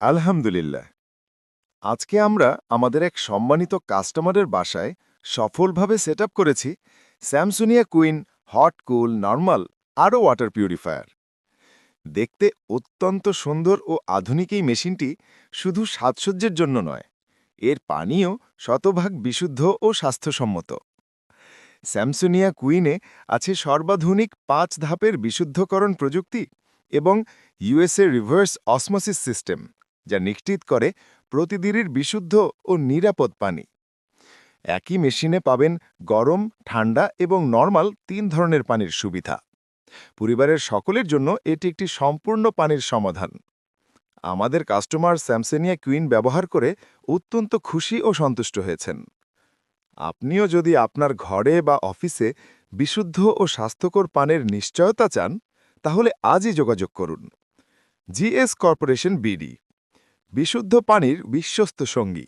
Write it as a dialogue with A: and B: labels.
A: আলহামদুলিল্লাহ। আজকে আমরা আমাদের এক সম্মানিত কাস্টমারের বাসায় সফলভাবে সেটআপ করেছি স্যামসুনিয়া কুইন হট কুল নরমাল আরও ওয়াটার পিউরিফায়ার। দেখতে অত্যন্ত সুন্দর ও আধুনিক এই মেশিনটি শুধু সাজসজ্জের জন্য নয়, এর পানিও শতভাগ বিশুদ্ধ ও স্বাস্থ্যসম্মত। স্যামসুনিয়া কুইনে আছে সর্বাধুনিক 5 ধাপের বিশুদ্ধকরণ প্রযুক্তি এবং ইউএসএ রিভার্স অসমোসিস সিস্টেম, যা নিশ্চিত করে প্রতিদিনের বিশুদ্ধ ও নিরাপদ পানি। একই মেশিনে পাবেন গরম, ঠান্ডা এবং নরমাল 3 ধরনের পানির সুবিধা। পরিবারের সকলের জন্য এটি একটি সম্পূর্ণ পানির সমাধান। আমাদের কাস্টমার স্যামসুনিয়া কুইন ব্যবহার করে অত্যন্ত খুশি ও সন্তুষ্ট হয়েছেন। আপনিও যদি আপনার ঘরে বা অফিসে বিশুদ্ধ ও স্বাস্থ্যকর পানের নিশ্চয়তা চান, তাহলে আজই যোগাযোগ করুন। জিএস কর্পোরেশন বিডি, বিশুদ্ধ পানির বিশ্বস্ত সঙ্গী।